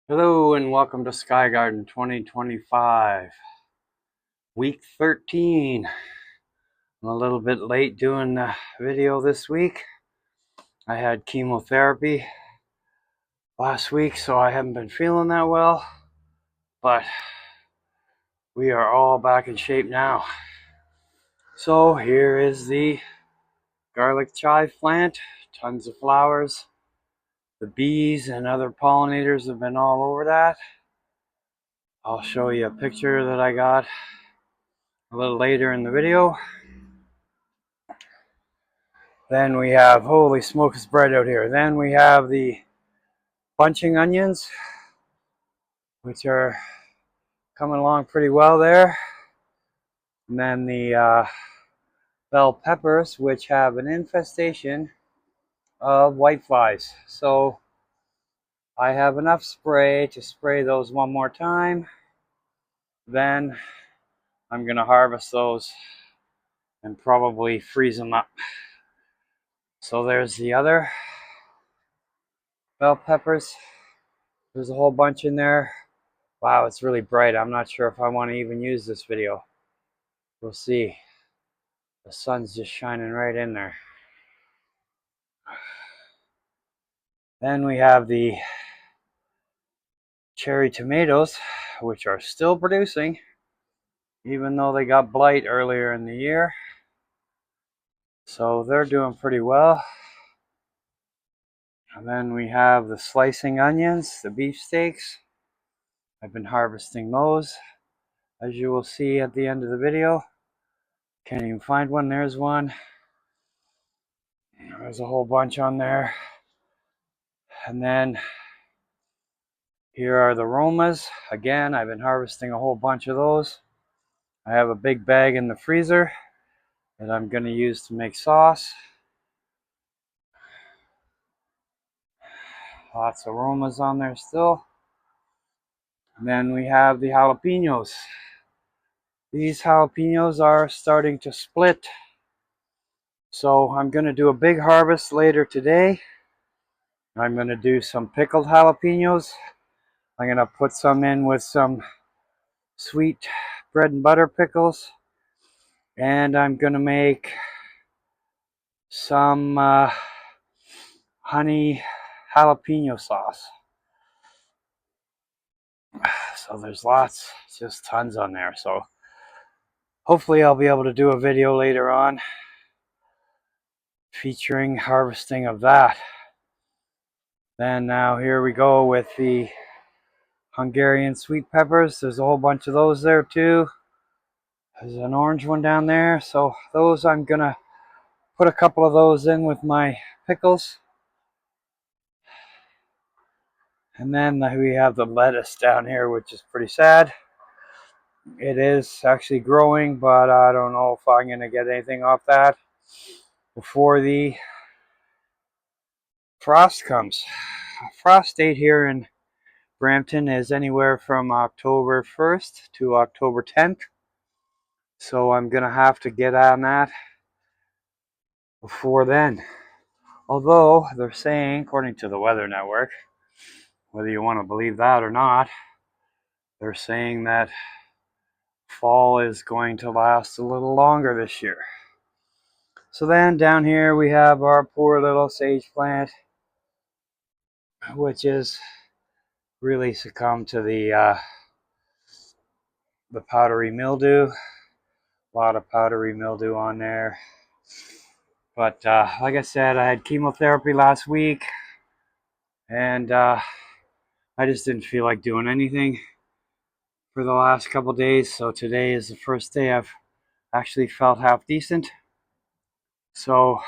Hello and welcome to Sky Garden 2025, week 13. I'm a little bit late doing the video this week. I had chemotherapy last week, so I haven't been feeling that well, but we are all back in shape now. So here is the garlic chive plant, tons of flowers. The bees and other pollinators have been all over that. I'll show you a picture that I got a little later in the video. Then we have, holy smoke, it's bright out here. Then we have the bunching onions, which are coming along pretty well there. And then the bell peppers, which have an infestation of whiteflies. So I have enough spray to spray those one more time. Then I'm going to harvest those and probably freeze them up. So there's the other bell peppers. There's a whole bunch in there. Wow, it's really bright. I'm not sure if I want to even use this video. We'll see. The sun's just shining right in there. Then we have the cherry tomatoes, which are still producing, even though they got blight earlier in the year. So they're doing pretty well. And then we have the slicing onions, the beefsteaks. I've been harvesting those, as you will see at the end of the video. Can't even find one. There's one. There's a whole bunch on there. And then here are the Romas. Again, I've been harvesting a whole bunch of those. I have a big bag in the freezer that I'm going to use to make sauce. Lots of Romas on there still. And then we have the jalapenos. These jalapenos are starting to split. So I'm going to do a big harvest later today. I'm going to do some pickled jalapenos. I'm going to put some in with some sweet bread and butter pickles. And I'm going to make some honey jalapeno sauce. So there's lots, just tons on there. So hopefully I'll be able to do a video later on featuring harvesting of that. Then now here we go with the Hungarian sweet peppers. There's a whole bunch of those there too. There's an orange one down there. So those, I'm gonna put a couple of those in with my pickles. And then we have the lettuce down here, which is pretty sad. It is actually growing, but I don't know if I'm gonna get anything off that before the frost comes. Frost date here in Brampton is anywhere from October 1st to October 10th. So I'm gonna have to get on that before then. Although they're saying, according to the Weather Network, whether you want to believe that or not, they're saying that fall is going to last a little longer this year. So then down here we have our poor little sage plant, which is really succumbed to the powdery mildew. A lot of powdery mildew on there. But like I said, I had chemotherapy last week, and I just didn't feel like doing anything for the last couple days. So today is the first day I've actually felt half decent. So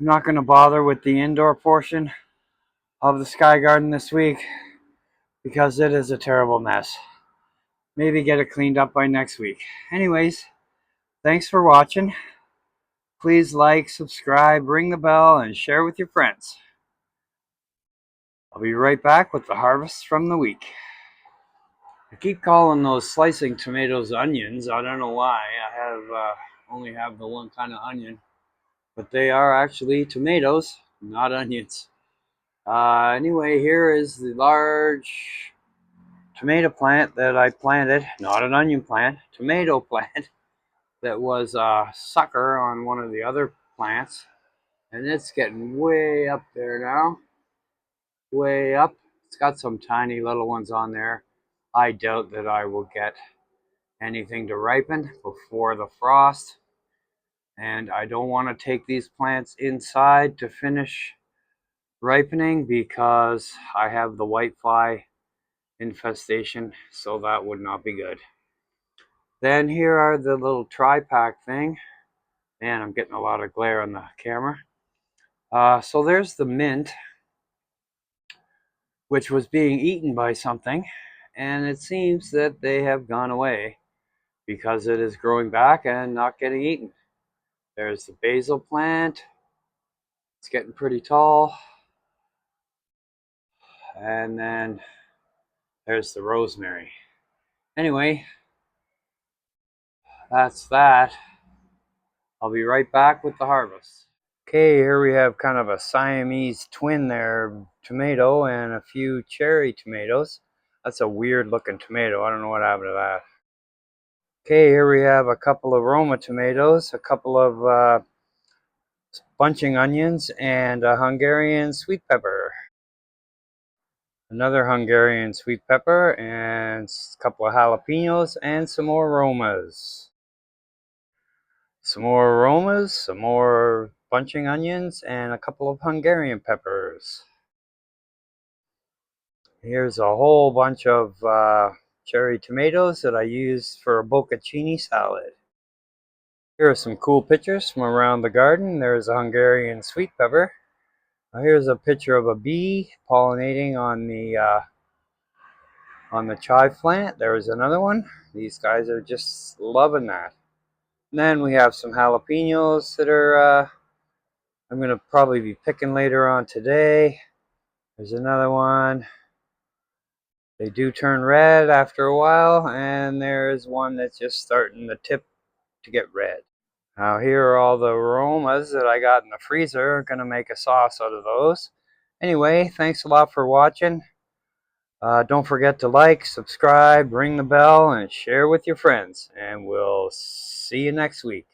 I'm not going to bother with the indoor portion of the Sky Garden this week because it is a terrible mess. Maybe get it cleaned up by next week. Anyways, thanks for watching. Please like, subscribe, ring the bell, and share with your friends. I'll be right back with the harvest from the week. I keep calling those slicing tomatoes onions. I don't know why. I have only have the one kind of onion, but they are actually tomatoes, not onions. Anyway, here is the large tomato plant that I planted, not an onion plant, tomato plant that was a sucker on one of the other plants. And it's getting way up there now, way up. It's got some tiny little ones on there. I doubt that I will get anything to ripen before the frost. And I don't want to take these plants inside to finish ripening because I have the whitefly infestation, so that would not be good. Then here are the little tri-pack thing. Man, I'm getting a lot of glare on the camera. So there's the mint, which was being eaten by something, and it seems that they have gone away because it is growing back and not getting eaten. There's the basil plant. It's getting pretty tall. And then there's the rosemary. Anyway, that's that. I'll be right back with the harvest. Okay, here we have kind of a Siamese twin there, tomato and a few cherry tomatoes. That's a weird looking tomato. I don't know what happened to that. Okay, here we have a couple of Roma tomatoes, a couple of bunching onions, and a Hungarian sweet pepper. Another Hungarian sweet pepper, and a couple of jalapenos, and some more Romas. Some more Romas, some more bunching onions, and a couple of Hungarian peppers. Here's a whole bunch of cherry tomatoes that I used for a bocconcini salad. Here are some cool pictures from around the garden. There's a Hungarian sweet pepper. Here's a picture of a bee pollinating on the chive plant. There's another one. These guys are just loving that. And then we have some jalapenos that are I'm going to probably be picking later on today. There's another one. They do turn red after a while, and there's one that's just starting the tip to get red. Now here are all the aromas that I got in the freezer. I'm going to make a sauce out of those. Anyway, thanks a lot for watching. Don't forget to like, subscribe, ring the bell, and share with your friends. And we'll see you next week.